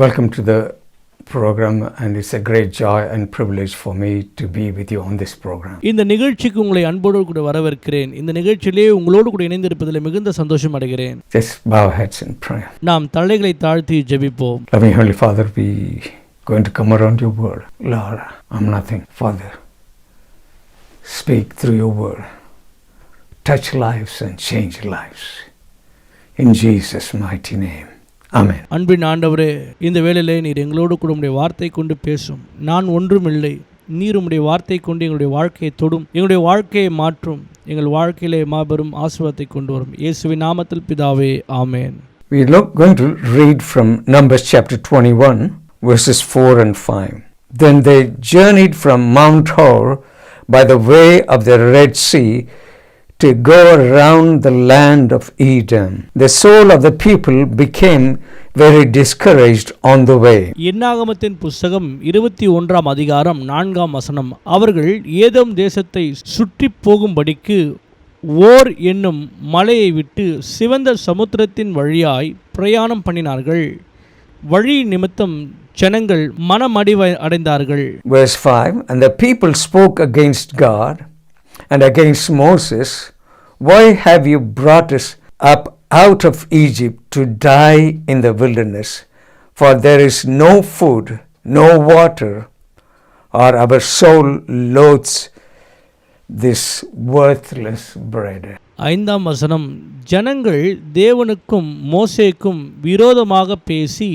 Welcome to the program, and it's a great joy and privilege for me to be with you on this program. இந்த நிகழ்ச்சிக்கு உங்களை அன்போடு கூட வரவேற்கிறேன். இந்த நிகழ்ச்சியிலே உங்களோடு கூட இணைந்திருப்பதில் மிகுந்த சந்தோஷம் அடைகிறேன். Just bow our heads in prayer. நாம் தலைகளை தாழ்த்தி ஜெபிப்போம். Loving Heavenly Father, we going to come around your word. Lord, I'm nothing. Father, speak through your word. Touch lives and change lives. In Jesus' mighty name. Amen. அன்பின் ஆண்டவரே, இந்த வேளையிலே நீர் எங்களோடு கூட உம்முடைய வார்த்தை கொண்டு பேசும். நான் ஒன்றுமில்லை, நீர் உம்முடைய வார்த்தை கொண்டு எங்களுடைய வாழ்க்கையை தொடும், எங்களுடைய வாழ்க்கையை மாற்றும், எங்கள் வாழ்க்கையிலே மாபெரும் ஆசீர்வாதத்தை கொண்டு வரும். இயேசுவின் நாமத்தில் பிதாவே, ஆமென். We are going to read from Numbers chapter 21 verses 4 and 5. Then they journeyed from Mount Hor by the way of the Red Sea to go around the land of Edom. The soul of the people became very discouraged on the way. என்னாகமத்தின் புத்தகம் 21 அதிகாரம் 4 வசனம். அவர்கள் ஏதோம் தேசத்தை சுற்றி போகும்படிக்கு ஓர் என்னும் மலையை விட்டு சிவந்த சமுத்திரத்தின் வழியாய் பிரயாணம் பண்ணினார்கள். வழி நிமித்தம் ஜனங்கள் மனமடிவு அடைந்தார்கள். Verse 5, and the people spoke against God and against Moses, why have you brought us up out of Egypt to die in the wilderness? For there is no food, no water, or our soul loathes this worthless bread. 5 வசனம். ஜனங்கள் தேவனுக்கும் மோசேக்கும் விரோதமாக பேசி,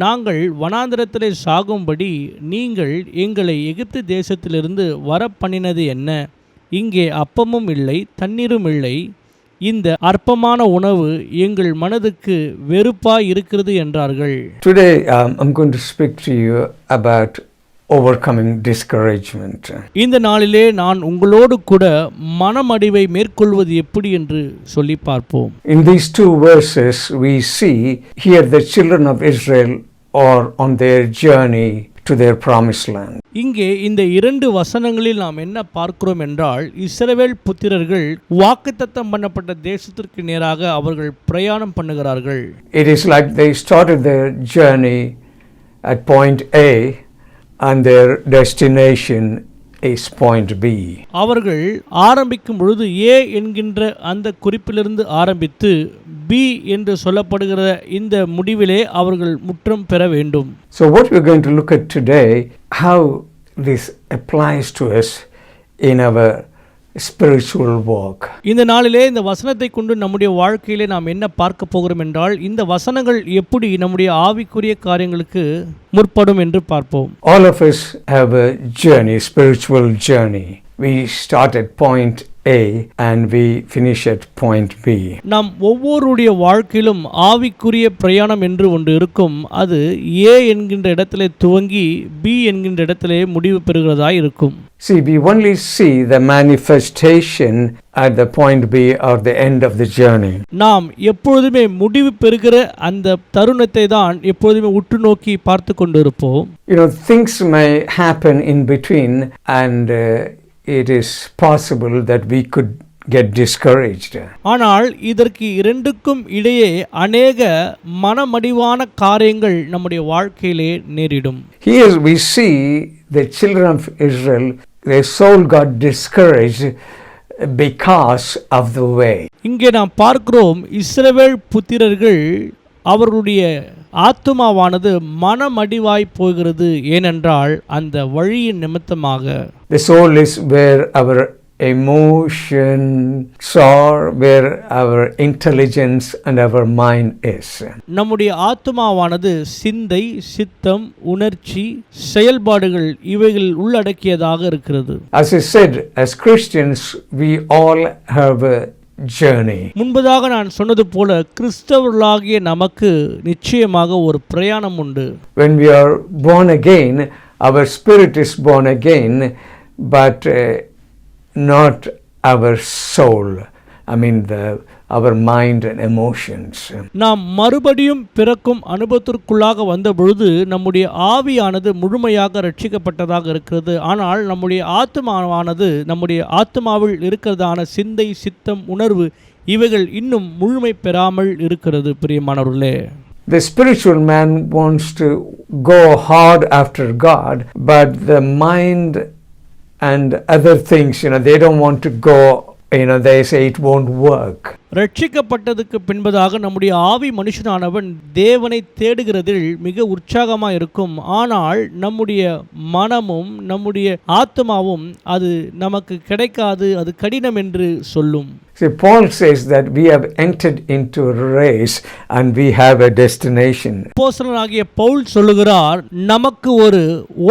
நாங்கள் வனாந்திரத்திலே சாகும்படி நீங்கள் எங்களை எகிப்து தேசத்திலிருந்து வரப்பண்ணினது என்ன? இங்கே அப்பமும் இல்லை, தண்ணீரும் இல்லை. இந்த அற்பமான உணவு எங்கள் மனதுக்கு வெறுப்பாய் இருக்கிறது என்றார்கள். Today I'm going to speak to you about overcoming discouragement. இந்த நாளிலே நான் உங்களோடு கூட மனமடிவை மேற்கொள்வது எப்படி என்று சொல்லி பார்ப்போம். In these two verses we see here the children of Israel are on their journey to their promised land. இங்கே இந்த 2 வசனங்களில் நாம் என்ன பார்க்கிறோம் என்றால், இஸ்ரவேல் புத்திரர்கள் வாக்குத்தத்தம் பண்ணப்பட்ட தேசத்திற்கு நேராக அவர்கள் பிரயாணம் பண்ணுகிறார்கள். It is like they started their journey at point A and their destination is point B. அவர்கள் ஆரம்பிக்கும் பொழுது A என்கின்ற அந்த குறிப்பிலிருந்து ஆரம்பித்து B என்று சொல்லப்படுகிற இந்த முடிவிலே அவர்கள் முற்றம் பெற வேண்டும். So what we're going to look at today, how this applies to us in our spiritual walk. இந்த நாளிலே இந்த வசனத்தை கொண்டு நம்முடைய வாழ்க்கையிலே நாம் என்ன பார்க்க போகிறோம் என்றால், இந்த வசனங்கள் எப்படி நம்முடைய ஆவிக்குரிய காரியங்களுக்கு முற்படும் என்று பார்ப்போம். All of us have a journey, spiritual journey. We start at point A and we finish at point B. நாம் ஒவ்வொருடைய வாழ்க்கையிலும் ஆவிக்குரிய பிரயாணம் என்று ஒன்று இருக்கும். அது A என்கின்ற இடத்திலே துவங்கி B என்கின்ற இடத்திலே முடிவு பெறுகிறதாய் இருக்கும். See, we only see the manifestation at the point B or the end of the journey. நாம் எப்பொழுதுமே முடிவு பெறுகிற அந்த தருணத்தை தான் எப்பொழுதுமே உற்று நோக்கி பார்த்து கொண்டிருப்போம். You know, things may happen in between and it is possible that we could get discouraged. ஆனால் இதற்கு இரண்டுக்கும் இடையே அநேக மனமடிவான காரியங்கள் நம்முடைய வாழ்க்கையிலே நேரிடும். Here we see the children of Israel, their soul got discouraged because of the way. இங்கே நாம் பார்க்கிறோம், இஸ்ரவேல் புத்திரர்கள் அவர்களுடைய ஆத்துமாவானது மனமடிவாய் போகிறது. ஏனென்றால் அந்த வழியின் நிமித்தமாக. The soul is where our emotions are, where our intelligence and our mind is. நம்முடைய ஆத்துமாவானது சிந்தை, சித்தம், உணர்ச்சி, செயல்பாடுகள் இவைகள் உள்ளடக்கியதாக இருக்கிறது. As I said, as Christians we all have a journey. முன்பதாக நான் சொன்னது போல கிறிஸ்தவர்களாகிய நமக்கு நிச்சயமாக ஒரு பிரயாணம் உண்டு. When we are born again, our spirit is born again, but not our soul. I mean our mind and emotions. நாம் மறுபடியும் பிறக்கும் அனுபவத்திற்குள்ளாக வந்த பொழுது நம்முடைய ஆவியானது முழுமையாக ரட்சிக்கப்பட்டதாக இருக்கிறது. ஆனால் நம்முடைய ஆத்மாவானது நம்முடைய ஆத்மாவில் இருக்கிறதான சிந்தை, சித்தம், உணர்வு இவைகள் இன்னும் முழுமை பெறாமல் இருக்கிறது. பிரியமானவர்களே, The spiritual man wants to go hard after God, but the mind and other things, they don't want to go, they say it won't work. ரட்சிக்கப்பட்டதுக்கு பின்பதாக நம்முடைய ஆவி மனுஷனானவன் தேவனை தேடுகிறதில் மிக உற்சாகமாக இருக்கும். ஆனால் நம்முடைய மனமும் நம்முடைய ஆத்மாவும் அது நமக்கு கிடைக்காது, அது கடினம் என்று சொல்லும். See, Paul says that we have entered into a race and we have a destination. அப்போஸ்தலனாகிய பவுல் சொல்லுகிறார், நமக்கு ஒரு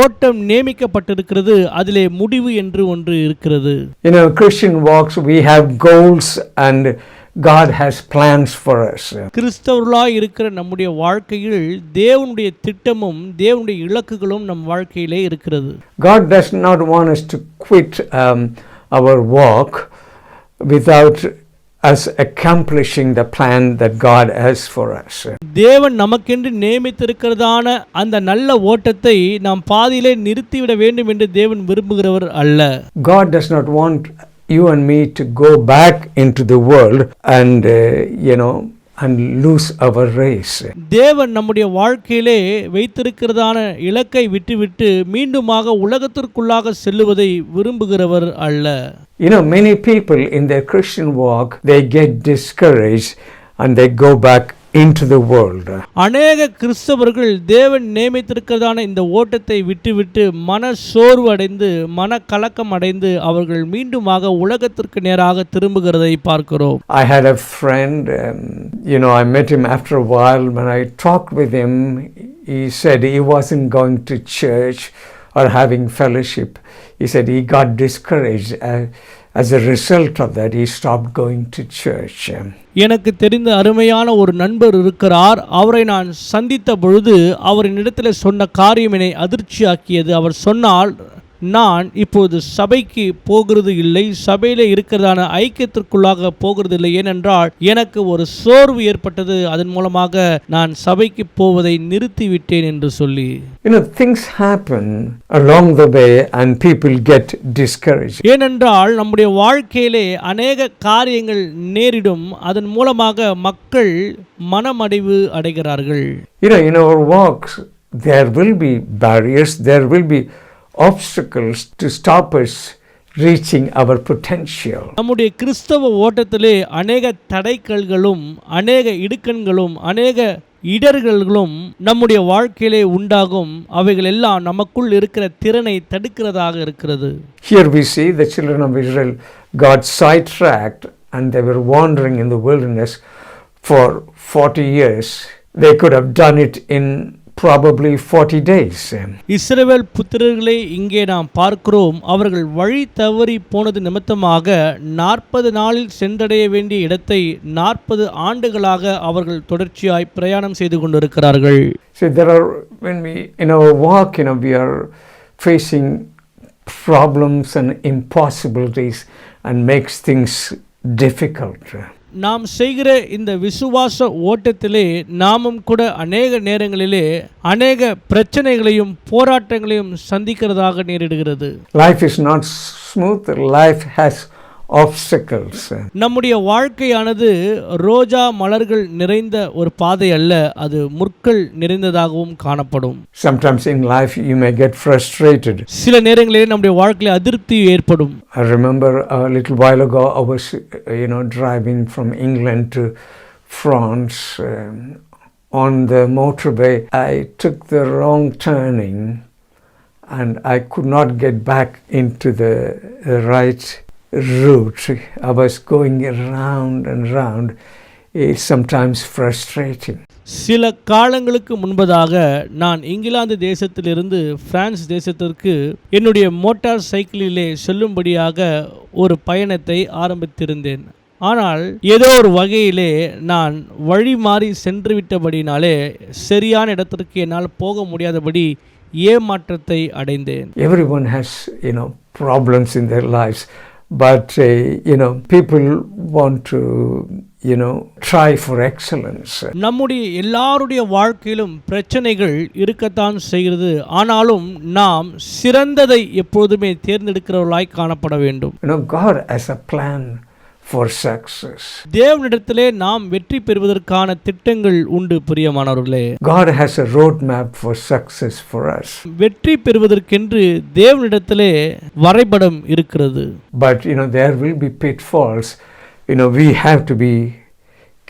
ஓட்டம் நியமிக்கப்பட்டிருக்கிறது, அதிலே முடிவு என்று ஒன்று இருக்கிறது. Christian walks, we have goals and God has plans for us. கிறிஸ்தவர்களாய் இருக்கிற நம்முடைய வாழ்க்கையில் தேவனுடைய திட்டமும் தேவனுடைய இலக்குகளும் நம் வாழ்க்கையிலே இருக்கிறது. God does not want us to quit our walk without us accomplishing the plan that God has for us. தேவன் நமக்கென்று நியமித்திருக்கிறதான அந்த நல்ல ஓட்டத்தை நாம் பாதியிலே நிறுத்திவிட வேண்டும் என்று தேவன் விரும்புகிறவர் அல்ல. God does not want you and me to go back into the world and and lose our race. தேவன் நம்முடைய வாழ்க்கையிலே வைத்திருக்கிறதான இலக்கை விட்டுவிட்டு மீண்டுமாக உலகத்திற்குள்ளாக செல்லுவதை விரும்புகிறவர் அல்ல. Many people in their Christian walk, they get discouraged and they go back into the world. அநேக கிறிஸ்தவர்கள் தேவன் நியமித்திருக்கிறதான இந்த ஓட்டத்தை விட்டுவிட்டு மன சோர்வு அடைந்து மன கலக்கம் அடைந்து அவர்கள் மீண்டுமாக உலகத்திற்கு நேராக திரும்புகிறதை பார்க்கிறோம். I had a friend, I met him after a while. When I talked with him, he said he wasn't going to church or having fellowship. He said he got discouraged. As a result of that, he stopped going to church. எனக்கு தெரிந்த அருமையான ஒரு நண்பர் இருக்கிறார். அவரை நான் சந்தித்த பொழுது அவரின் இடத்துல சொன்ன காரியம் என்னை அதிர்ச்சியாக்கியது. அவர் சொன்னால், நான் இப்போது சபைக்கு போகிறது இல்லை, சபையில் இருக்கிறதான ஐக்கியத்திற்குள்ளாக போகிறது இல்லை. ஏனென்றால் எனக்கு ஒரு சோர்வு ஏற்பட்டது, அதன் மூலமாக நான் சபைக்கு போவதை நிறுத்திவிட்டேன் என்று சொல்லி. Things happen along the way and people get discouraged. ஏனென்றால் நம்முடைய வாழ்க்கையிலே அநேக காரியங்கள் நேரிடும், அதன் மூலமாக மக்கள் மனமடிவு அடைகிறார்கள். In our walks there will be barriers, there will be obstacles to stop us reaching our potential. நம்முடைய கிறிஸ்தவ ஓட்டத்திலே அநேக தடைக்கல்களும் அநேக இடுக்கண்களும் அநேக இடர்களும் நம்முடைய வாழ்க்கையிலே உண்டாகும். அவைகள் எல்லாம் நமக்குள் இருக்கிற திறனை தடுக்கிறதாக இருக்கிறது. Here we see the children of Israel got sidetracked and they were wandering in the wilderness for 40 years. They could have done it in probably 40 days. இஸ்ரவேல் புத்திரர்களை இங்கே நாம் பார்க்கிறோம். அவர்கள் வழி தவறி போனது நிமித்தமாக 40 நாளில் சென்றடைய வேண்டிய இடத்தை 40 ஆண்டுகளாக அவர்கள் தொடர்ச்சியாய் பிரயாணம் செய்து கொண்டிருக்கிறார்கள். So when we in our walk, we are facing problems and impossibilities and makes things difficult. நாம் செய்கிற இந்த விசுவாச ஓட்டத்திலே நாமும் கூட அநேக நேரங்களிலே அநேக பிரச்சனைகளையும் போராட்டங்களையும் சந்திக்கிறதாக நேரிடுகிறது. Life is not smooth. Life has obstacles. நம்முடைய வாழ்க்கையானது ரோஜா மலர்கள் நிறைந்த ஒரு பாதை அல்ல, அது முற்கள் நிறைந்ததாகவும் காணப்படும். Sometimes in life you may get frustrated. சில நேரங்களிலே நம்முடைய வாழ்க்கையில் அதிருப்தி ஏற்படும். I remember a little while ago I was driving from England to France. On the motorway I took the wrong turning and I could not get back into the right route. I was going around and round. It's sometimes frustrating. சில காலங்களுக்கு முன்பதாக நான் இங்கிலாந்து தேசத்திலிருந்து France தேசத்திற்கு என்னுடைய motor சைக்கிளிலே செல்லும்படியாக ஒரு பயணத்தை ஆரம்பித்திருந்தேன். ஆனால் ஏதோ ஒரு வகையிலே நான் வழி மாறி சென்று விட்டபடினாலே சரியான இடத்திற்கு என்னால் போக முடியாதபடி ஏமாற்றத்தை அடைந்தேன். Everyone has problems in their lives. But people want to try for excellence. நம்முடைய எல்லாருடைய வாழ்க்கையிலும் பிரச்சனைகள் இருக்கத்தான் செய்கிறது. ஆனாலும் நாம் சிறந்ததை எப்பொழுதுமே தேர்ந்தெடுக்கிறவர்களாய் காணப்பட வேண்டும். God has a plan for success. தேவனிடத்திலே நாம் வெற்றி பெறுவதற்கான திட்டங்கள் உண்டு பிரியமானவர்களே. God has a roadmap for success for us. வெற்றி பெறுவதற்கென்று தேவனிடத்திலே வரைபடம் இருக்கிறது. But there will be pitfalls. We have to be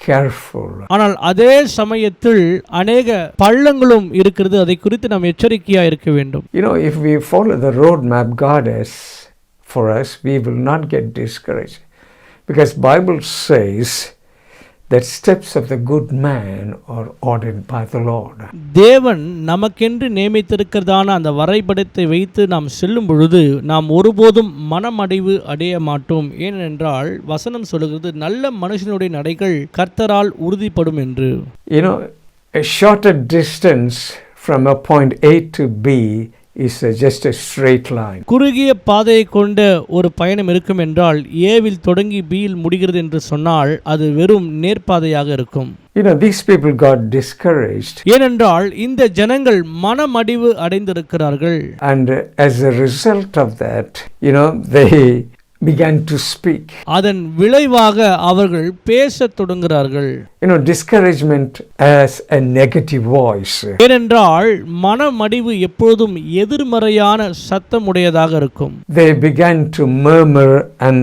careful. ஆனால் அதே சமயத்தில் அநேக பள்ளங்களும் இருக்கிறது. அதை குறித்து நாம் எச்சரிக்கையா இருக்க வேண்டும். If we follow the roadmap God has for us, we will not get discouraged. Because Bible says that steps of the good man are ordered by the Lord. தேவன் நமக்கென்று நியமித்திருக்கிறதான அந்த வரைபடத்தை வைத்து நாம் செல்லும் பொழுது நாம் ஒருபோதும் மனமடைவு அடைய மாட்டோம். ஏனென்றால் வசனம் சொல்லுகிறது நல்ல மனுஷனுடைய நடைகள் கர்த்தரால் உறுதிப்படும் என்று. A shorter distance from a point A to B is just a straight line. குறுகிய பாதையை கொண்ட ஒரு பயணம் இருக்கும் என்றால் ஏவில் தொடங்கி பியில் முடிகிறது என்று சொன்னால் அது வெறும் நேர்பாதையாக இருக்கும். These people got discouraged. ஏனென்றால் இந்த ஜனங்கள் மனமடிவு அடைந்திருக்கிறார்கள். And as a result of that, they began to speak. அதன் விளைவாக அவர்கள் பேசத் தொடங்குகிறார்கள். Discouragement as a negative voice. ஏனென்றால் மனமடிவு எப்பொழுதும் எதிர்மறையான சத்தம் உடையதாக இருக்கும். They began to murmur and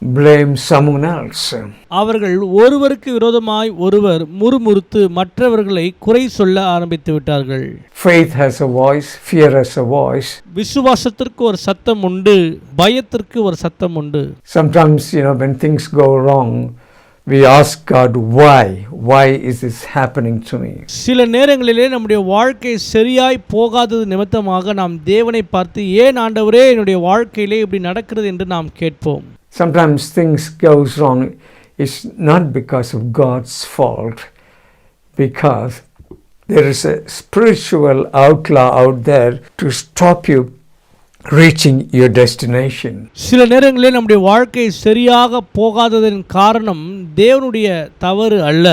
blame someone else. அவர்கள் ஒருவருக்கு விரோதமாய் ஒருவர் முறுமுறுத்து மற்றவர்களை குறை சொல்ல ஆரம்பித்து விட்டார்கள். Faith has a voice, fear has a voice. விசுவாசத்திற்கு ஒரு சத்தம் உண்டு, பயத்திற்கு ஒரு சத்தம் உண்டு. Sometimes when things go wrong, we ask God, why is this happening to me? சில நேரங்களிலே நம்முடைய வாழ்க்கை சரியாய் போகாதது நிமித்தமாக நாம் தேவனை பார்த்து ஏன் ஆண்டவரே என்னுடைய வாழ்க்கையிலே இப்படி நடக்கிறது என்று நாம் கேட்போம். Sometimes things goes wrong. It's not because of God's fault, because there is a spiritual outlaw out there to stop you reaching your destination. சில நேரங்களில் நம்முடைய வாழ்க்கை சரியாக போகாததன் காரணம் தேவனுடைய தவறு அல்ல.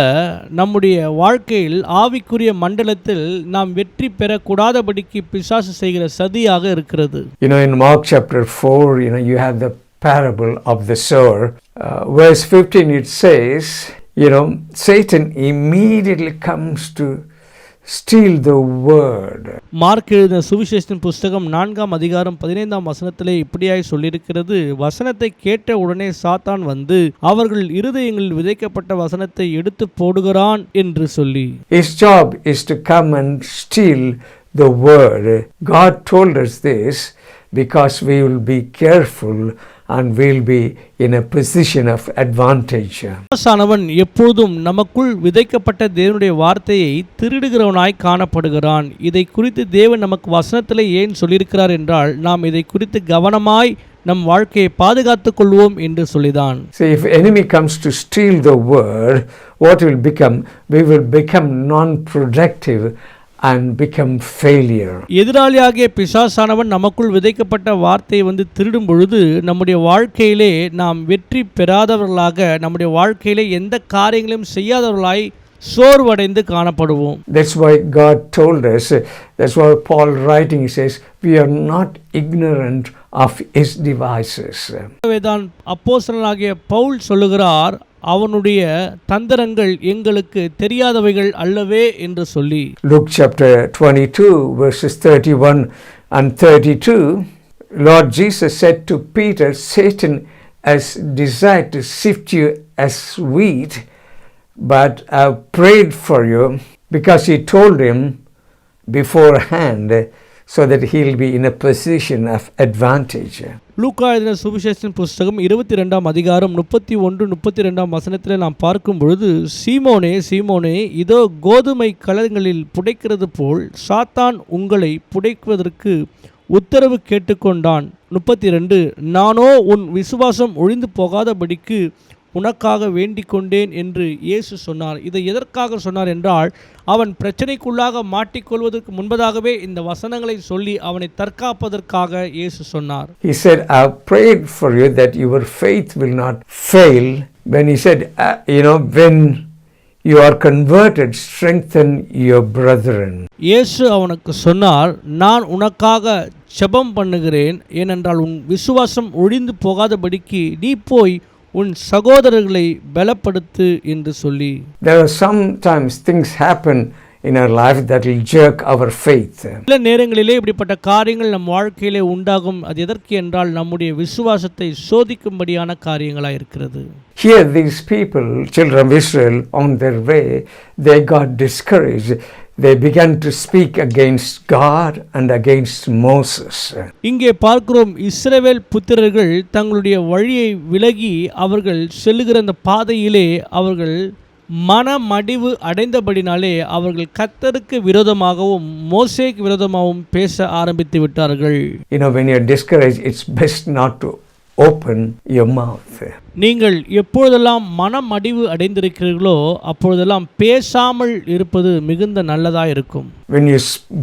நம்முடைய வாழ்க்கையில் ஆவிக்குரிய மண்டலத்தில் நாம் வெற்றி பெறக்கூடாதபடிக்கு பிசாசு செய்கிற சதியாக இருக்கிறது. In Mark chapter 4, you have the parable of the sower. Verse 15 it says, Satan immediately comes to steal the word. Mark எழுதின சுவிசேஷத்தின் புஸ்தகம் 4ஆம் அதிகாரம் 15ஆம் வசனத்திலே இப்படியாய் சொல்லியிருக்கிறது, வசனத்தை கேட்ட உடனே சாத்தான் வந்து அவர்கள் இருதயங்களில் விதைக்கப்பட்ட வசனத்தை எடுத்து போடுகிறான் என்று சொல்லி. His job is to come and steal the word. God told us this because we will be careful and we'll be in a position of advantage. பிசாசானவன் எப்பொழுதும் நமக்குள் விதைக்கப்பட்ட தேவனுடைய வார்த்தையை திருடுகிறவனாய் காணப்படுகிறான். இதை குறித்து தேவன் நமக்கு வசனத்திலே ஏன் சொல்லியிருக்கிறார் என்றால் நாம் இதை குறித்து கவனமாய் நம் வாழ்க்கையை பாதுகாத்துக் கொள்வோம் என்று சொல்லிதான். See, if enemy comes to steal the word, what will become? We will become non-productive and become failure. எதிராளியாகிய பிசாசானவன் நமக்குள் விதைக்கப்பட்ட வார்த்தையை வந்து திருடும் பொழுது நம்முடைய வாழ்க்கையிலே நாம் வெற்றி பெறாதவர்களாக, நம்முடைய வாழ்க்கையிலே எந்த காரியங்களையும் செய்யாதவர்களாய் சோர்வடைந்து காணப்படுவோம். That's why God told us, that's why Paul writing says, we are not ignorant of his devices. தான் அப்போஸ்தலனாகிய பவுல் சொல்லுகிறார், அவனுடைய தந்திரங்கள் எங்களுக்கு தெரியாதவைகள் அல்லவே என்று சொல்லி. Luke chapter 22 verses 31 and 32, Lord Jesus said to Peter, Satan has desired to sift you as wheat, but I have prayed for you, because he told him beforehand so that he'll be in a position of advantage. லூக்கா எழுதின சுவிசேஷத்தின் புஸ்தகம் 22ஆம் அதிகாரம் 31-32ஆம் வசனத்தில் நாம் பார்க்கும் பொழுது, சீமோனே சீமோனே, இதோ கோதுமை களங்களில் புடைக்கிறது போல் சாத்தான் உங்களை புடைக்குவதற்கு உத்தரவு கேட்டுக்கொண்டான். 32, நானோ உன் விசுவாசம் ஒழிந்து போகாதபடிக்கு உனக்காக வேண்டிக் கொண்டேன் என்று இயேசு சொன்னார். இதை எதற்காக சொன்னார் என்றால், அவன் பிரச்சனைக்குள்ளாக மாட்டிக்கொள்வதற்கு முன்பதாகவே இந்த வசனங்களை சொல்லி அவனை தற்காப்பதற்காக இயேசு சொன்னார். He said, I have prayed for you that your faith will not fail. When he said, when you are converted, strengthen your brethren. இயேசு அவனுக்கு சொன்னார், நான் உனக்காக ஜெபம் பண்ணுகிறேன், ஏனென்றால் உன் விசுவாசம் ஒழிந்து போகாதபடிக்கு நீ போய் உன் சகோதரர்களை பலப்படுத்து என்று சொல்லி. There are sometimes things happen in our life that will jerk our faith. சில நேரங்களிலே இப்படிப்பட்ட காரியங்கள் நம் வாழ்க்கையிலே உண்டாகும். அது எதற்கு என்றால் நம்முடைய விசுவாசத்தை சோதிக்கும்படியான காரியங்களாக இருக்கிறது. Here these people, children of Israel, on their way, they got discouraged. They began to speak against God and against Moses. இங்கே பார்க்கிறோம், இஸ்ரவேல் புத்திரர்கள் தங்களுடைய வழியை விலகி அவர்கள் செல்லுகிற அந்த பாதையிலே அவர்கள் மனமடிவு அடைந்தபடினாலே அவர்கள் கர்த்தருக்கு விரோதமாகவும் மோசேக்கு விரோதமாகவும் பேச ஆரம்பித்து விட்டார்கள். You know, when you're discouraged, it's best not to open your mouth. நீங்கள் எப்பொழுதெல்லாம் மனமடிவு அடைந்திருக்கிறீர்களோ அப்பொழுதெல்லாம் பேசாமல் இருப்பது மிகுந்த நல்லதாக இருக்கும். When you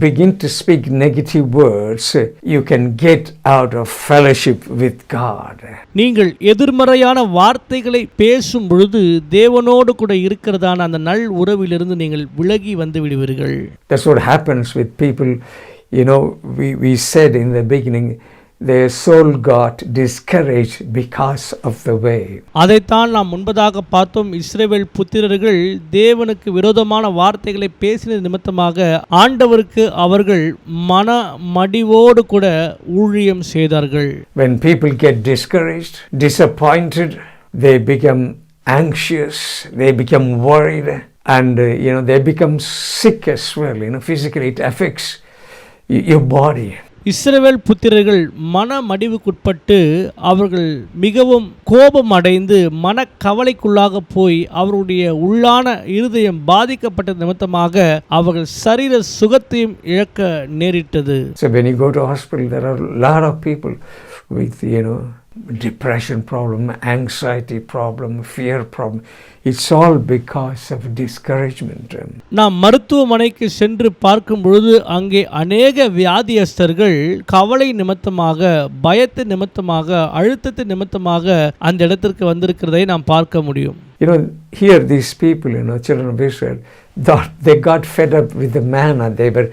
begin to speak negative words, you can get out of fellowship with God. நீங்கள் எதிர்மறையான வார்த்தைகளை பேசும் பொழுது தேவனோடு கூட இருக்கிறதான அந்த நல் உறவிலிருந்து நீங்கள் விலகி வந்து விடுவீர்கள். That's what happens with people. You know, we said in the beginning, their soul got discouraged because of the way. அதைத்தான் நாம் முன்பதாக பார்த்தோம். இஸ்ரவேல் புத்திரர்கள் தேவனுக்கு விரோதமான வார்த்தைகளை பேசின நிமித்தமாக ஆண்டவருக்கு அவர்கள் மனமடிவோடு கூட ஊழியம் செய்தார்கள். When people get discouraged, disappointed, they become anxious, they become worried, and you know, they become sick as well. You know, physically it affects your body. இஸ்ரவேல் புத்திரர்கள் மனமடிவுக்குட்பட்டு அவர்கள் மிகவும் கோபம் அடைந்து மனக்கவலைக்குள்ளாக போய் அவருடைய உள்ளான இருதயம் பாதிக்கப்பட்ட நிமித்தமாக அவர்கள் சரீர சுகத்தையும் இழக்க நேரிட்டது. So when you go to hospital, there are a lot of people with, you know, depression problem, anxiety problem, fear problem. It's all because of discouragement. நாம் மருத்துவமனைக்கு சென்று பார்க்கும் பொழுது அங்கே அநேக வியாதியஸ்தர்கள் கவலை நிமித்தமாக, பயத்து நிமித்தமாக, அழுத்தத்து நிமித்தமாக அந்த இடத்திற்கு வந்திருக்கிறதை நாம் பார்க்க முடியும். You know, here these people, you know, children of Israel, thought they got fed up with the manna they were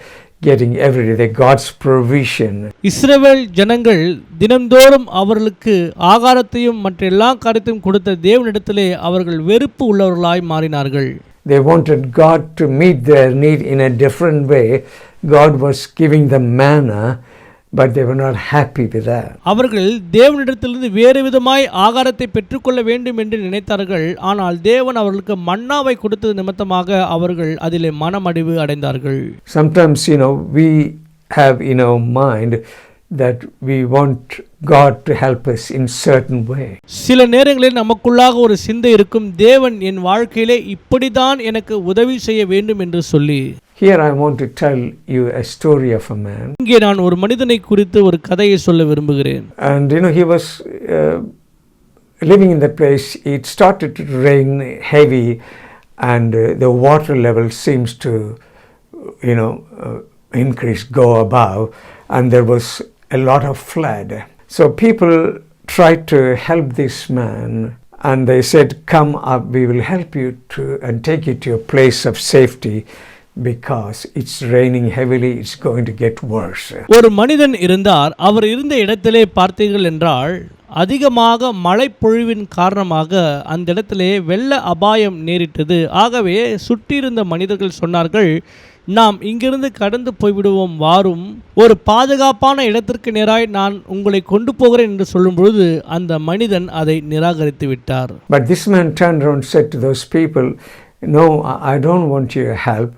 getting every day, God's provision. இஸ்ரவேல் ஜனங்கள் தினந்தோறும் அவர்களுக்கு ஆகாரத்தையும் மற்ற எல்லா காரியத்தையும் கொடுத்த தேவனிடத்திலே அவர்கள் வெறுப்பு உள்ளவர்களாய் மாறினார்கள். They wanted God to meet their need in a different way. God was giving them manna, but they were not happy with that. அவர்கள் தேவனிடத்திலிருந்து வேறு விதமாய் ஆகாரத்தை பெற்றுக்கொள்ள வேண்டும் என்று நினைத்தார்கள். ஆனால் தேவன் அவர்களுக்கு மன்னாவை கொடுத்தது நிமித்தமாக அவர்கள் அதிலே மனமடிவு அடைந்தார்கள். Sometimes, you know, we have in our mind that we want God to help us in certain way. சில நேரங்களில் நமக்குள்ளாக ஒரு சிந்தை இருக்கும், தேவன் என் வாழ்க்கையிலே இப்படிதான் எனக்கு உதவி செய்ய வேண்டும் என்று சொல்லி. Here I want to tell you a story of a man. இங்கே நான் ஒரு மனிதனை குறித்து ஒரு கதையை சொல்ல விரும்புகிறேன். And you know, he was living in that place. It started to rain heavy, and the water level seems to, you know, increase, go above, and there was a lot of flood. So people tried to help this man, and they said, "Come up, we will help you to and take you to a place of safety, because it's raining heavily, it's going to get worse." ஒரு மனிதன் இருந்தார். அவர் இருந்த இடத்திலே பார்த்தீர்கள் என்றால் அதிகமாக மழை பொழிவின் காரணமாக அந்த இடத்திலே வெள்ள அபாயம் நேரிட்டது. ஆகவே சுற்றியிருந்த மனிதர்கள் சொன்னார்கள், நாம் இங்கிருந்து கடந்து போய்விடுவோம், வாரும், ஒரு பாதுகாப்பான இடத்திற்கு நேராய் நான் உங்களை கொண்டு போகிறேன் என்று சொல்லும் பொழுது அந்த மனிதன் அதை நிராகரித்து விட்டார். But this man turned around and said to those people, "No, I don't want your help.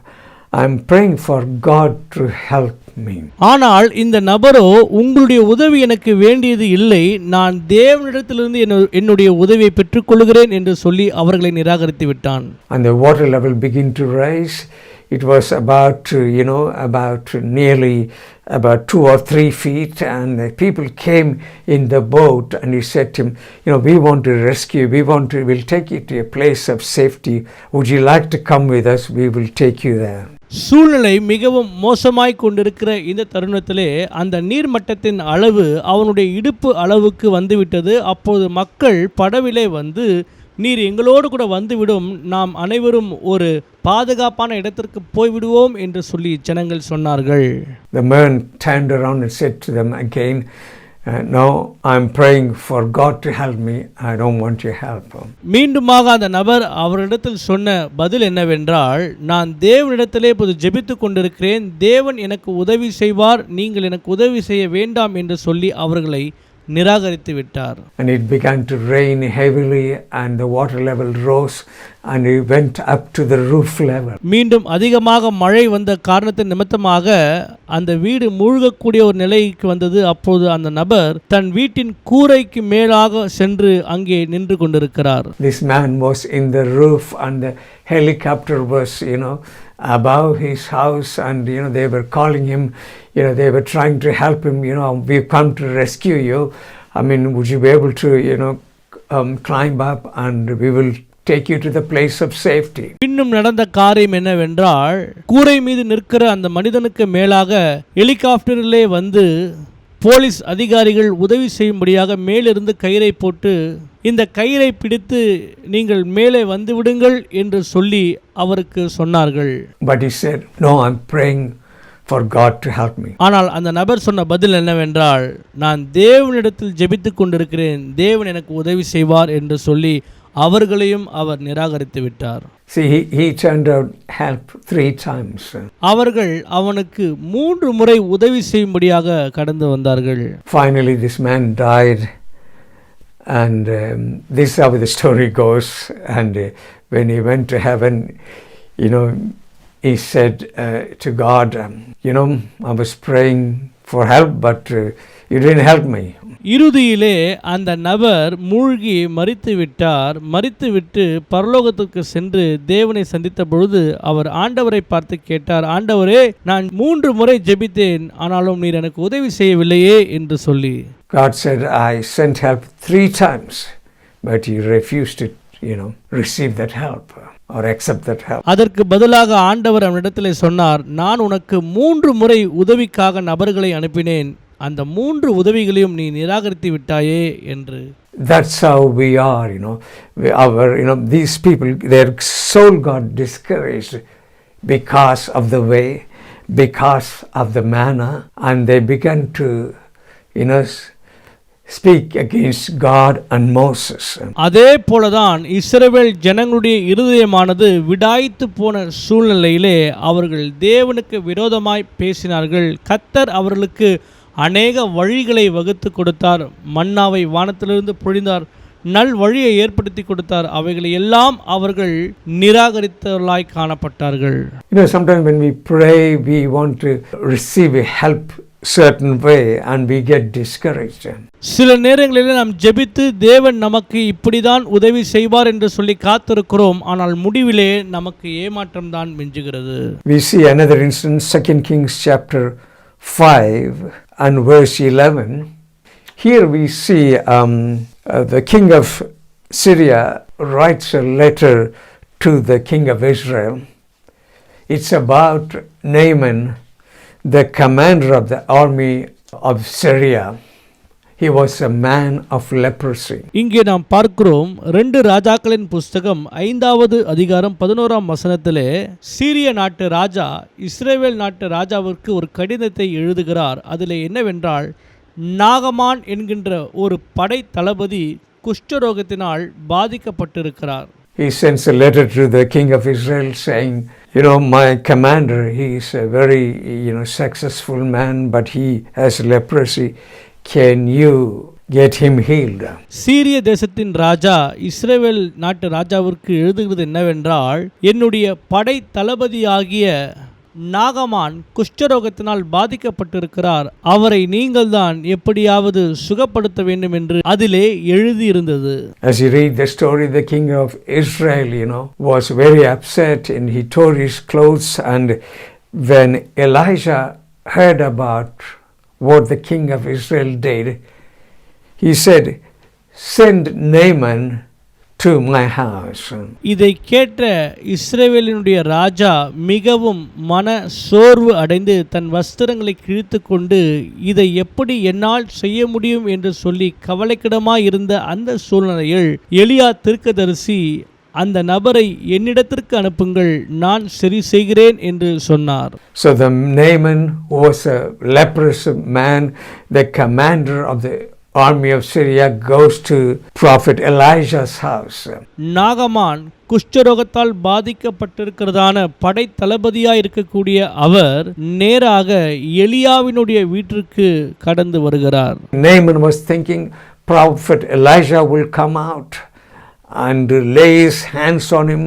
I'm praying for God to help me." ஆனால் இந்த நபரோ, உங்களுடைய உதவி எனக்கு வேண்டியது இல்லை, நான் தேவனிடத்திலிருந்து என்னுடைய உதவியை பெற்றுக்கொள்கிறேன் என்று சொல்லி அவர்களை நிராகரித்து விட்டான். And the water level began to rise. It was about nearly about 2 or 3 feet, and the people came in the boat, and he said to him, "You know, we want to rescue, we'll take you to a place of safety. Would you like to come with us? We will take you there." சூழ்நிலை மிகவும் மோசமாய் கொண்டிருக்கிற இந்த தருணத்திலே அந்த நீர்மட்டத்தின் அளவு அவனுடைய இடுப்பு அளவுக்கு வந்துவிட்டது. அப்போது மக்கள் படவிலே வந்து, நீர் எங்களோடு கூட வந்துவிடும், நாம் அனைவரும் ஒரு பாதுகாப்பான இடத்திற்கு போய்விடுவோம் என்று சொல்லி ஜனங்கள் சொன்னார்கள். The man turned around and said to them again, No, I'm praying for God to help me. I don't want your help. மீண்டுமாக அந்த நபர் அவரிடத்தில் சொன்ன பதில் என்னவென்றால், நான் தேவனிடத்திலே இப்போது ஜெபித்துக் கொண்டிருக்கிறேன், தேவன் எனக்கு உதவி செய்வார், நீங்கள் எனக்கு உதவி செய்ய வேண்டாம் என்று சொல்லி அவர்களை நிராகரித்து விட்டார். And it began to rain heavily and the water level rose and it went up to the roof level. மீண்டும் அதிகமாக மழை வந்த காரணத்தின் நிமித்தமாக அந்த வீடு மூழ்கக்கூடிய ஒரு நிலைக்கு வந்தது. அப்போது அந்த நபர் தன் வீட்டின் கூரைக்கு மேலாக சென்று அங்கே நின்று கொண்டிருக்கிறார். This man was in the roof and the helicopter was, above his house, and they were calling him, they were trying to help him, we've come to rescue you. I mean, would you be able to climb up and we will take you to the place of safety. இன்னும் நடந்த காரியம் என்னவென்றால், கூரை மீது நிற்கிற அந்த மனிதனுக்கு மேலாக ஹெலிகாப்டரிலே வந்து போலீஸ் அதிகாரிகள் உதவி செய்யும்படியாக மேலிருந்து கயிறை போட்டு, இந்த கயிறை பிடித்து நீங்கள் மேலே வந்து விடுங்கள் என்று சொல்லி அவருக்கு சொன்னார்கள். But he said, no, I'm praying for God to help me. ஆனால் அந்த நபர் சொன்ன பதில் என்னவென்றால், நான் தேவனிடத்தில் ஜெபித்துக் கொண்டிருக்கிறேன், தேவன் எனக்கு உதவி செய்வார் என்று சொல்லி அவர்களையும் அவர் நிராகரித்து விட்டார். See, he turned out help 3 times. அவர்கள் அவனுக்கு 3 முறை உதவி செய்யும்படியாக கடந்து வந்தார்கள். Finally this man died, and this is how the story goes. And when he went to heaven, he said to God, I was praying for help, but you didn't help me. இறுதியிலே அந்த நபர் மூழ்கி மரித்து விட்டார். மரித்துவிட்டு பரலோகத்திற்கு சென்று தேவனை சந்தித்த பொழுது அவர் ஆண்டவரை பார்த்து கேட்டார், ஆண்டவரே, நான் 3 முறை ஜெபித்தேன், ஆனாலும் நீர் எனக்கு உதவி செய்யவில்லையே என்று சொல்லி. God said, I sent help 3 times, but you refused to, receive that help or accept that help. அதற்கு பதிலாக ஆண்டவர் அவனிடத்திலே சொன்னார், நான் உனக்கு 3 முறை உதவிக்காக நபர்களை அனுப்பினேன், அந்த 3 உதவிகளையும் நீ நிராகரித்து விட்டாயே என்று. That's how we are, these people, their soul got discouraged because of the way, because of the manner, and they began to, speak against God and Moses. அதே போலதான் இஸ்ரவேல் ஜனங்களுடைய இருதயமானது விடாய்த்து போன சூழ்நிலையிலே அவர்கள் தேவனுக்கு விரோதமாய் பேசினார்கள். கர்த்தர் அவர்களுக்கு அநேக வழிகளை வகுத்து கொடுத்தார். மன்னாவை வானத்திலிருந்து பொழிந்தார், நல் வழியை ஏற்படுத்தி கொடுத்தார். அவைகளை எல்லாம் அவர்கள் நிராகரித்தவர்களாய் காணப்பட்டார்கள். Sometimes when we pray, we want to receive a help certain way and we get discouraged. சில நேரங்களில் நாம் ஜெபித்து தேவன் நமக்கு இப்படிதான் உதவி செய்வார் என்று சொல்லி காத்திருக்கிறோம், ஆனால் முடிவிலே நமக்கு ஏமாற்றம் தான் மிஞ்சுகிறது. We see another instance, 2 Kings chapter 5 and verse 11. Here we see the king of Syria writes a letter to the king of Israel. It's about Naaman, the commander of the army of Syria. He was a man of leprosy. இங்கே நாம் பார்க்கிறோம் 2 ராஜாக்களின் புஸ்தகம் 5வது அதிகாரம் 11ஆம் வசனத்திலே சீரிய நாட்டு ராஜா இஸ்ரவேல் நாட்டு ராஜாவிற்கு ஒரு கடிதத்தை எழுதுகிறார். அதிலே என்னவென்றால், நாகமான் என்கின்ற ஒரு படை தளபதி குஷ்டரோகத்தினால் பாதிக்கப்பட்டிருக்கிறார். He sends a letter to the king of Israel saying, my commander, he is a very, successful man, but he has leprosy. Can you get him healed? சீரிய தேசத்தின் ராஜா இஸ்ரவேல் நாட்டு ராஜாவிற்கு எழுதுகிறது என்னவென்றால், என்னுடைய படை தளபதியாகிய நாகமான் குஷ்டரோகத்தினால் பாதிக்கப்பட்டிருக்கிறார், அவரை நீங்கள் தான் எப்படியாவது சுகப்படுத்த வேண்டும் என்று அதிலே எழுதியிருந்தது. As you read the story, the king of Israel, was very upset and he tore his clothes. And when Elijah heard about what the king of Israel did, he said, send Naaman to my house. இதை கேட்ட இஸ்ரவேலினுடைய ராஜா மிகவும் மன சோர்வு அடைந்து தன் வஸ்திரங்களை கிழித்து கொண்டு, இதை எப்படி என்னால் செய்ய முடியும் என்று சொல்லி கவலைக்கிடமாய் இருந்த அந்த சூழ்நிலையில் எலியா தீர்க்கதரிசி அந்த நபரை என்னிடத்திற்கு அனுப்புங்கள், நான் சரி செய்கிறேன் என்று சொன்னார். So the Naaman, who was a leprous man, the commander of the army of Syria, goes to prophet Elijah's house. நாகமான் குஷ்டரோகத்தால் பாதிக்கப்பட்டிருக்கிறதான படை தளபதியாய் இருக்கக்கூடிய அவர் நேராக எலியாவினுடைய வீட்டிற்கு கடந்து வருகிறார். Naaman was thinking prophet Elijah will come out and lay his hands on him,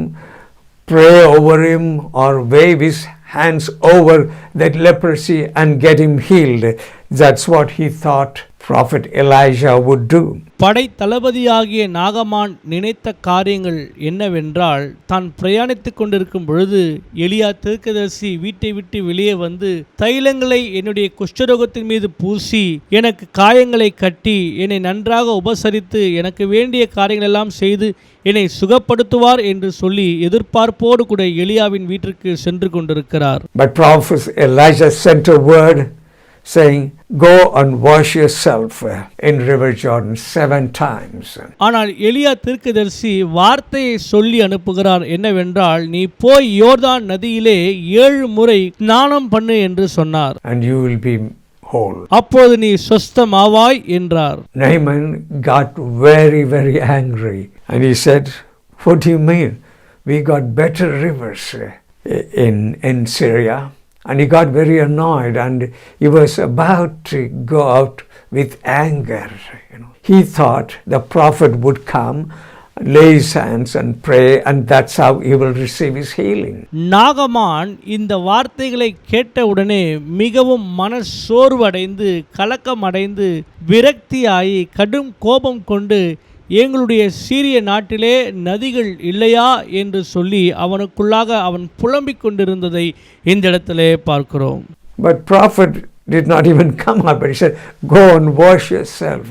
pray over him, or wave his hands over that leprosy and get him healed. That's what he thought prophet Elijah would do. படை தளபதியாகிய நாகமான் நினைத்த காரியங்கள் என்னவென்றால், தான் பிரயாணித்துக் கொண்டிருக்கும் பொழுது எலியா தீர்க்கதரிசி வீட்டை விட்டு வெளியே வந்து தைலங்களை என்னுடைய குஷ்டரோகத்தின் மீது பூசி எனக்கு காயங்களை கட்டி என்னை நன்றாக உபசரித்து எனக்கு வேண்டிய காரியங்கள் எல்லாம் செய்து என்னை சுகப்படுத்துவார் என்று சொல்லி எதிர்பார்ப்போடு கூட எலியாவின் வீட்டிற்கு சென்று கொண்டிருக்கிறார். But prophet Elijah sent a word saying, go and wash yourself in river Jordan 7 times. ஆனால் எலியா தீர்க்கதரிசி வார்த்தையை சொல்லி அனுப்புகிறார். என்னவென்றால், நீ போய் யோர்தான் நதியிலே 7 முறை ஸ்நானம் பண்ணு என்று சொன்னார். And you will be whole. அப்போது நீ சொஸ்தமாவாய் என்றார். Naaman got very, very angry. And he said, what do you mean? We got better rivers in Syria. And he got very annoyed and he was about to go out with anger. He thought the prophet would come, lay his hands and pray, and that's how he will receive his healing. நாகமான் இந்த வார்த்தைகளை கேட்டவுடனே மிகவும் மனசோர்வடைந்து கலக்கம் அடைந்து விரக்தியாகி கடும் கோபம் கொண்டு, எங்களுடைய சீரிய நாட்டிலே நதிகள் இல்லையா என்று சொல்லி அவனுக்குள்ளாக அவன் புலம்பிக் கொண்டிருந்ததை இந்த இடத்திலே பார்க்கிறோம். But prophet did not even come up, but he said, go and wash yourself,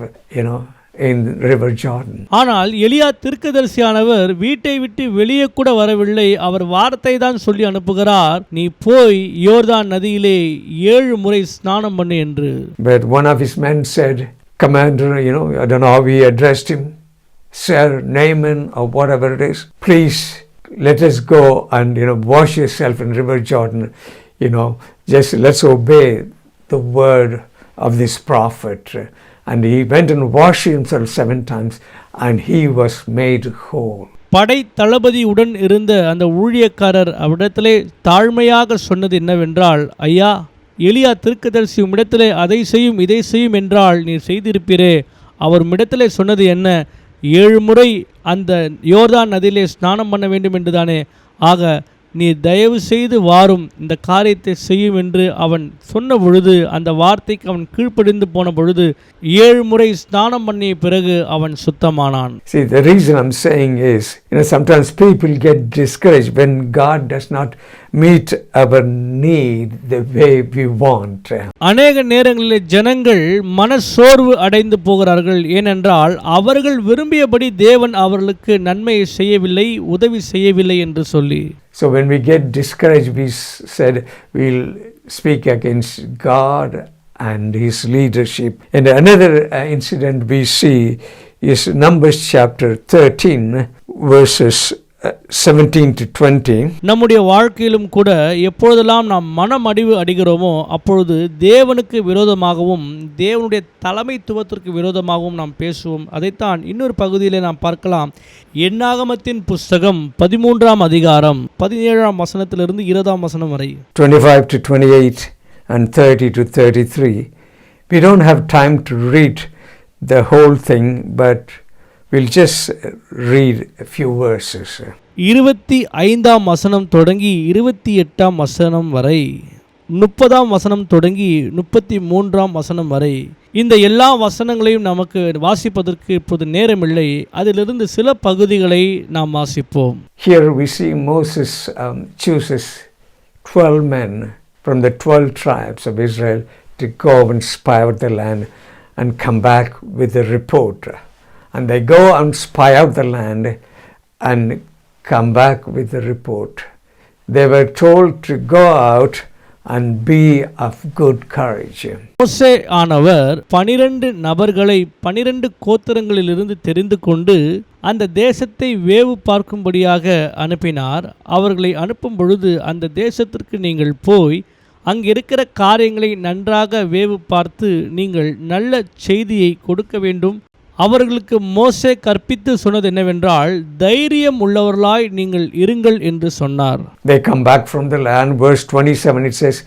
in river Jordan. ஆனால் எலியா தீர்க்கதரிசியானவர் வீட்டை விட்டு வெளியே கூட வரவில்லை. அவர் வார்த்தை தான் சொல்லி அனுப்புகிறார், நீ போய் யோர்தான் நதியிலே 7 முறை ஸ்நானம் பண்ணு என்று. But one of his men said, commander, I don't know how he addressed him, Sir Naaman or whatever it is, please let us go and wash yourself in river Jordan. Just let's obey the word of this prophet. And he went and washed himself 7 times and he was made whole. படை தளபதியுடன் இருந்த அந்த ஊழியக்காரர் அவ்விடத்திலே தாழ்மையாக சொன்னது என்னவென்றால், ஐயா, எலியா தீர்க்கதரிசி உம்மிடத்திலே அதை செய்யும் இதை செய்யும் என்றால் நீர் செய்திருப்பீரே. அவர் உம்மிடத்திலே சொன்னது என்ன? 7 முறை அந்த யோர்தான் நதியிலே ஸ்நானம் பண்ண வேண்டும் என்றுதானே. ஆக நீ தயவு செய்து வாரும், இந்த காரியத்தை செய்யும் என்று அவன் சொன்ன பொழுது, அந்த வார்த்தைக்கு அவன் கீழ்ப்படிந்து போன பொழுது 7 முறை ஸ்நானம் பண்ணிய பிறகு அவன் சுத்தமானான். See, the reason I'm saying is, sometimes people get discouraged when God does not meet our need the way we want. அநேக நேரங்களில் ஜனங்கள் மனசோர்வு அடைந்து போகிறார்கள். ஏனென்றால் அவர்கள் விரும்பியபடி தேவன் அவர்களுக்கு நன்மையை செய்யவில்லை, உதவி செய்யவில்லை என்று சொல்லி. So when we get discouraged, we said we'll speak against God and his leadership. And another incident we see is Numbers chapter 13 verses 17 to 20. நம்முடைய வாழ்க்கையிலும் கூட எப்பொழுதெல்லாம் நாம் மனமடிவு அடைகிறோமோ அப்பொழுது தேவனுக்கு விரோதமாகவும் தேவனுடைய தலைமைத்துவத்திற்கு விரோதமாகவும் நாம் பேசுவோம். அதைத்தான் இன்னொரு பகுதியிலே நாம் பார்க்கலாம். என்னாகமத்தின் புஸ்தகம் 13ஆம் அதிகாரம் 17ஆம் வசனத்திலிருந்து 20ஆம் வசனம் வரை. 25 to 28 and 30 to 33. We don't have time to read the whole thing, but we'll just read a few verses. 25ஆம் வசனம் தொடங்கி 28ஆம் வசனம் வரை, 30ஆம் வசனம் தொடங்கி 33ஆம் வசனம் வரை, இந்த எல்லா வசனங்களையும் நமக்கு வாசிப்பதற்கு இப்போது நேரமில்லை. அதிலிருந்து சில பகுதிகளை நாம் வாசிப்போம். Here we see Moses chooses 12 men from the 12 tribes of Israel to go and spy out the land and come back with a report. And they go and spy out the land and come back with a report. They were told to go out and be of good courage. மோசே ஆனவர் 12 நபர்களை 12 கோத்திரங்களிலிருந்து தெரிந்து கொண்டு அந்த தேசத்தை வேவு பார்க்கும்படியாக அனுப்பினார். அவர்களை அனுப்பும் பொழுது அந்த தேசத்திற்கு நீங்கள் போய் அங்கிருக்கிற காரியங்களை நன்றாக வேவு பார்த்து நீங்கள் நல்ல செய்தியை கொடுக்க வேண்டும். அவர்களுக்கு மோசே கற்பித்து சொன்னது என்னவென்றால், தைரியம் உள்ளவர்களாய் நீங்கள் இருங்கள் என்று சொன்னார். They come back from the land. Verse 27 it says,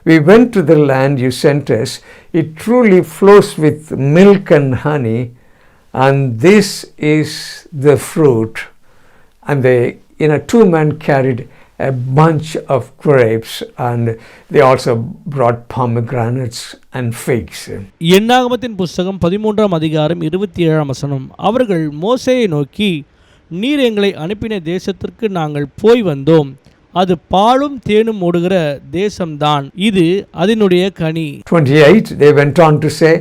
"We went to the land you sent us. It truly flows with milk and honey, and this is the fruit." And they, two men carried a bunch of grapes, and they also brought pomegranates and figs. என்னாகமத்தின் புஸ்தகம் 13ஆம் அதிகாரம் 27ஆம் வசனம். அவர்கள் மோசேயை நோக்கி, நீர் எங்களை அனுப்பின தேசத்திற்கு நாங்கள் போய் வந்தோம். அது பாலும் தேனும் ஓடுகிற தேசம்தான், இது அதனுடைய கனி. 28 they went on to say,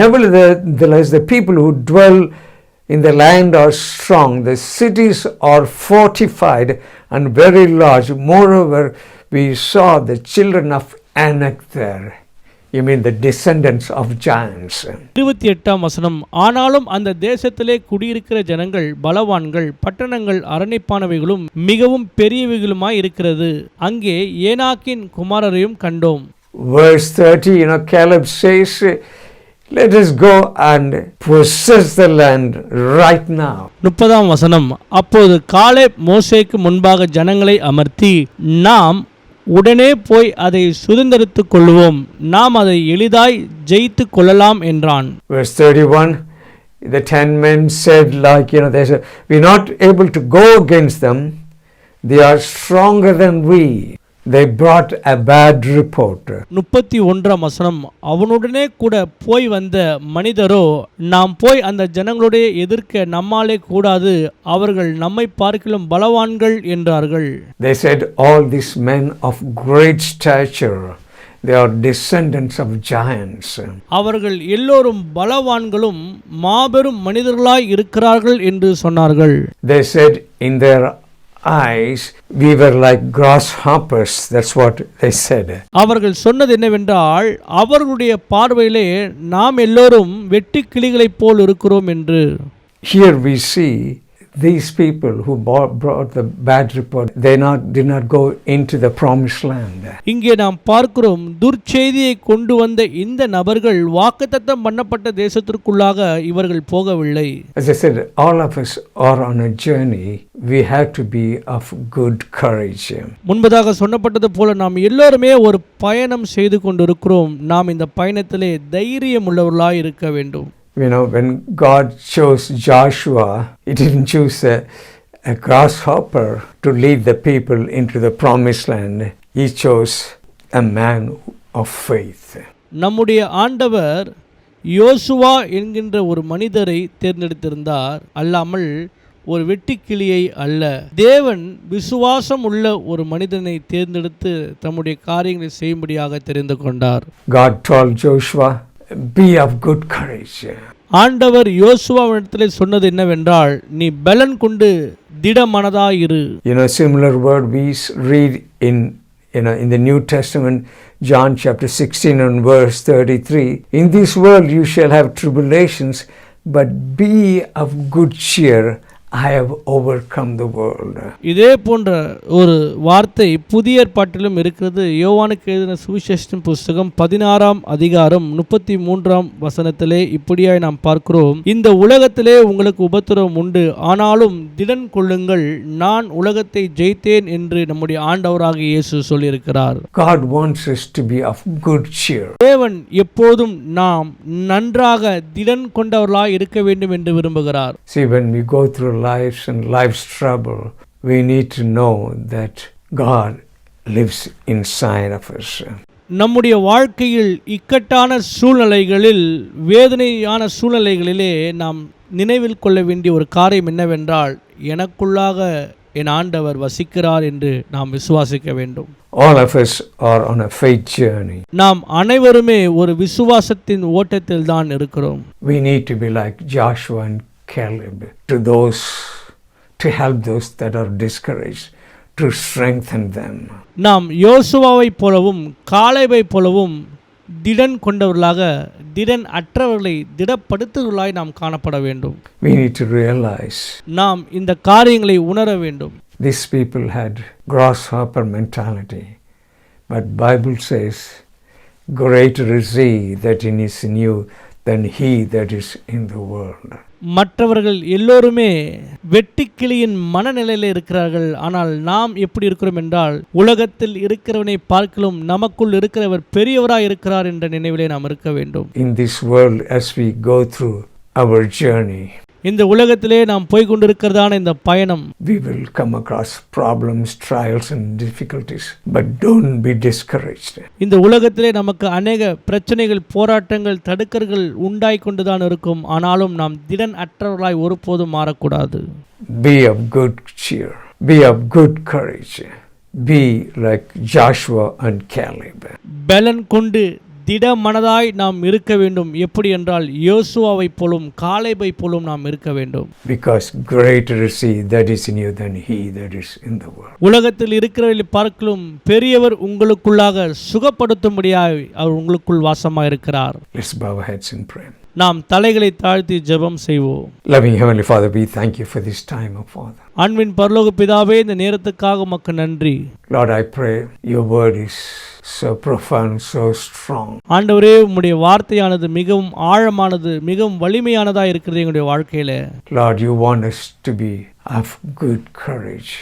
"Nevertheless the people who dwell in the land are strong, the cities are fortified and very large. Moreover, we saw the children of Anak there." You mean the descendants of giants. 28ஆம் வசனம். ஆனாலும் அந்த தேசத்திலே குடியிருக்கிற ஜனங்கள் பலவான்கள், பட்டணங்கள் அரணிப்பானவைகளும் மிகவும் பெரியவைகளுமாய் இருக்கிறது. அங்கே ஏனாக்கின் குமாரரையும் கண்டோம். Verse 30, Caleb says, "Let us go and possess the land right now." 30ஆம் வசனம். அப்போது காலேப் மோசேக்கு முன்பாக ஜனங்களை அமர்த்தி, நாம் உடனே போய் அதை சுதந்தரித்துக் கொள்வோம், நாம் அதை எளிதாய் ஜெயித்து கொள்ளலாம் என்றான். Verse 31, the 10 men said, they said, "We're not able to go against them. They are stronger than we." They brought a bad report. 31ஆம் வசனம். அவனுடனே கூட போய் வந்த மனிதரோ, நாம் போய் அந்த ஜனங்களுடைய எதிர்க்க நம்மாலே கூடாது, அவர்கள் நம்மை பார்க்கிலும் பலவான்கள் என்றார்கள். They said, "All these men of great stature, they are descendants of giants." அவர்கள் எல்லோரும் பலவான்களும் மாபெரும் மனிதர்களாய் இருக்கிறார்கள் என்று சொன்னார்கள். They said, "In their eyes we were like grasshoppers." That's what they said. அவர்கள் சொன்னது என்னவென்றால், அவர்களுடைய பார்வையிலே நாம் எல்லோரும் வெட்டுக் கிளிகளைப் போல் இருக்கிறோம் என்று. Here we see these people who brought the bad report, did not go into the promised land. இங்கே நாம் பார்க்கிறோம், துர்ச்செய்தியை கொண்டு வந்த இந்த நபர்கள் வாக்குத்தத்தம் பண்ணப்பட்ட தேசத்திற்குள்ளாக இவர்கள் போகவில்லை. As I said, all of us are on a journey. We have to be of good courage. முன்பதாக சொன்னப்பட்டது போல நாம் எல்லோருமே ஒரு பயணம் செய்து கொண்டிருக்கிறோம். நாம் இந்த பயணத்திலே தைரியம் உள்ளவர்களாய் இருக்க வேண்டும். When God chose Joshua, He didn't choose a grasshopper to lead the people into the promised land. He chose a man of faith. நம்முடைய ஆண்டவர் யோசுவா என்கின்ற ஒரு மனிதரை தேர்ந்தெடுத்திருந்தார், அல்லாமல் ஒரு வெட்டுக்கிளியை அல்ல. தேவன் விசுவாசம் உள்ள ஒரு மனிதனை தேர்ந்தெடுத்து தம்முடைய காரியங்களை செய்யும்படியாக தெரிந்து கொண்டார். God told Joshua, "Be of good courage." ஆண்டவர் யோசுவாவிடத்திலே சொன்னது என்னவென்றால், நீ பலன் கொண்டு திடமனதாயிரு. Similar word we read in the New Testament, John chapter 16 and verse 33. "In this world you shall have tribulations, but be of good cheer. I have overcome the world." இதே போன்ற ஒரு வார்த்தை புதிய ஏற்பாட்டிலும் இருக்கிறது. யோவானுக்கு எழுதின சுவிசேஷத்தின் புஸ்தகம் 16ஆம் அதிகாரம் 33ஆம் வசனத்திலே இப்படியாய் நாம் பார்க்கிறோம், இந்த உலகத்திலே உங்களுக்கு உபத்திரவம் உண்டு, ஆனாலும் திடன் கொள்ளுங்கள், நான் உலகத்தை ஜெயித்தேன் என்று நம்முடைய ஆண்டவராகிய இயேசு சொல்லியிருக்கிறார். God wants us to be of good cheer. தேவன் எப்போதும் நாம் நன்றாக திடன் கொண்டவர்களாய் இருக்க வேண்டும் என்று விரும்புகிறார். See, when we go through lives and life's trouble, we need to know that God lives inside of us. நம்முடைய வாழ்க்கையில் இக்கட்டான சூழ்நிலைகளில், வேதனையான சூழ்நிலைகளிலே நாம் நினைவில் கொள்ள வேண்டிய ஒரு காரியம் என்னவென்றால், எனக்குள்ளாக என் ஆண்டவர் வசிக்கிறார் என்று நாம் விசுவாசிக்க வேண்டும். All of us are on a faith journey. நாம் அனைவருமே ஒரு விசுவாசத்தின் ஓட்டத்தில் தான் இருக்கிறோம். We need to be like Joshua and Caleb to help those that are discouraged, to strengthen them. நாம் யோசுவாவைப் போலவும் காலேபைப் போலவும் திடன் கொண்டவர்களாக திடன் அற்றவர்களை திடப்படுத்துவர்களாய் நாம் காணப்பட வேண்டும். We need to realize நாம் இந்த காரியங்களை உணர வேண்டும். these people had grasshopper mentality, but Bible says, greater is he that is in you than he that is in the world. மற்றவர்கள் எல்லோருமே வெட்டுக்கிளியின் மனநிலையில் இருக்கிறார்கள். ஆனால் நாம் எப்படி இருக்கிறோம் என்றால், உலகத்தில் இருக்கிறவனை பார்க்கலும் நமக்குள் இருக்கிறவர் பெரியவராய் இருக்கிறார் என்ற நினைவிலே நாம் இருக்க வேண்டும். In this world, as we go through our journey, இந்த உலகத்திலே நாம் போய் கொண்டிருக்கிறதான இந்த பயணம், we will come across problems, trials and difficulties, but don't be discouraged. இந்த உலகத்திலே நமக்கு அநேக பிரச்சனைகள், போராட்டங்கள், தடுக்கர்கள் உண்டாய் கொண்டுதான் இருக்கும். ஆனாலும் நாம் திடன் அற்றவர்களாய் ஒருபோதும் மாறக்கூடாது. Be of good cheer, be of good courage, be like Joshua and Caleb. பலன் கொண்டு திட மனதாய் நாம் இருக்க வேண்டும். எப்படி என்றால், யோசுவாவை போலும் காலேபை போலும் நாம் இருக்க வேண்டும். Because greater is he that is in you than he that is in the world. உலகத்தில் இருக்கிறவர்களை பார்க்கலும் பெரியவர் உங்களுக்குள்ளாக சுகப்படுத்தும்படியாய் அவர் உங்களுக்குள் வாசமாக இருக்கிறார். Let's bow our heads in prayer. நாம் தலைகளை தாழ்த்தி ஜெபம் செய்வோம். Loving Heavenly Father, we thank you for this time, O Father. அன்பின் பரலோக பிதாவே, இந்த நேரத்துக்காக உமக்கு நன்றி. Lord, I pray your word is so profound, so strong. ஆண்டவரே, உம்முடைய வார்த்தையானது மிகவும் ஆழமானது, மிகவும் வலிமையானதா இருக்கிறது எங்களுடைய வாழ்க்கையில. Lord, you want us to be of good courage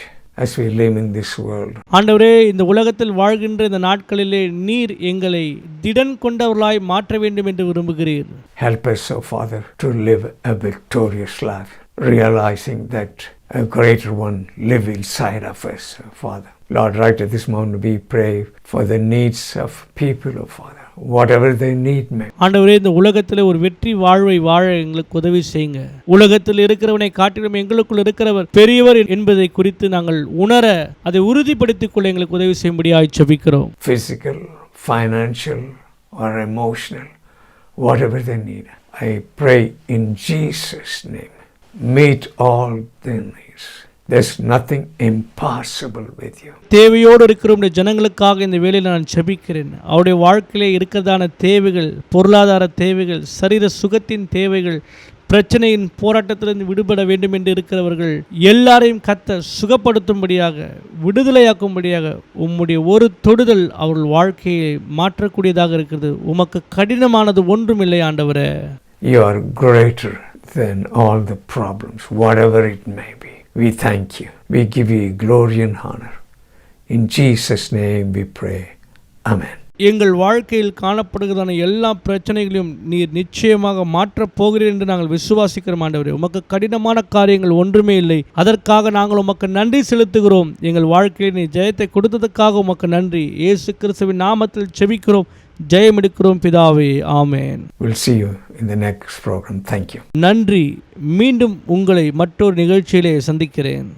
as we live in this world. ஆண்டவரே, இந்த உலகத்தில் வாழ்கின்ற இந்த நாட்களிலே நீர் எங்களை திடன் கொண்டவர்களாய் மாற்ற வேண்டும் என்று விரும்புகிறீர். Help us, O Father, to live a victorious life, realizing that a greater one live inside of us, Father. Lord, right at this moment we pray for the needs of people, O Father, whatever they need, may. ஆண்டவரே, இந்த உலகத்தில் ஒரு வெற்றி வாழ்வை வாழ எங்களுக்கு உதவி செய்யுங்க. உலகத்தில் இருக்கிறவனை காட்டிலும் எங்களுக்குள் இருக்கிறவர் பெரியவர் என்பதை குறித்து நாங்கள் உணர, அதை உறுதிப்படுத்திக் கொள்ள எங்களுக்கு உதவி செய்யும்படியாய் ஜெபிக்கிறோம். Physical, financial or emotional, whatever they need, I pray in Jesus' name, meet all their needs. There's nothing impossible with you. தேவையோடு இருக்கிற உடைய ஜனங்களுக்காக இந்த வேளையில் நான் ஜெபிக்கிறேன். அவருடைய வாழ்க்கையிலே இருக்கிறதான தேவைகள், பொருளாதார தேவைகள், சரீர சுகத்தின் தேவைகள், பிரச்சனையின் போராட்டத்திலிருந்து விடுபட வேண்டும் என்று இருக்கிறவர்கள் எல்லாரையும் கர்த்தர் சுகப்படுத்தும்படியாக, விடுதலையாக்கும்படியாக உம்முடைய ஒரு தொடுதல் அவர்கள் வாழ்க்கையை மாற்றக்கூடியதாக இருக்கிறது. உமக்கு கடினமானது ஒன்றுமில்லை ஆண்டவரே. You are greater than all the problems, whatever it may be. We thank you. We give you glory and honor. In Jesus' name we pray. Amen. எங்கள் வாழ்க்கையில் காணப்படுகிறதான எல்லா பிரச்சனைகளையும் நீர் நிச்சயமாக மாற்றப் போகிறீர் என்று நாங்கள் விசுவாசிக்கிறோம் ஆண்டவரே. உமக்கு கடினமான காரியங்கள் ஒன்றுமே இல்லை. அதற்காக நாங்கள் உமக்கு நன்றி செலுத்துகிறோம். எங்கள் வாழ்க்கையில் நீ ஜெயத்தை கொடுத்ததற்காக உமக்கு நன்றி. இயேசு கிறிஸ்துவின் நாமத்தில் ஜெபிக்கிறோம், ஜெயம் எடுக்கிறோம் பிதாவே. ஆமென். We'll see you in the next program. Thank you. நன்றி. மீண்டும் உங்களை மற்றொரு நிகழ்ச்சியிலே சந்திக்கிறேன்.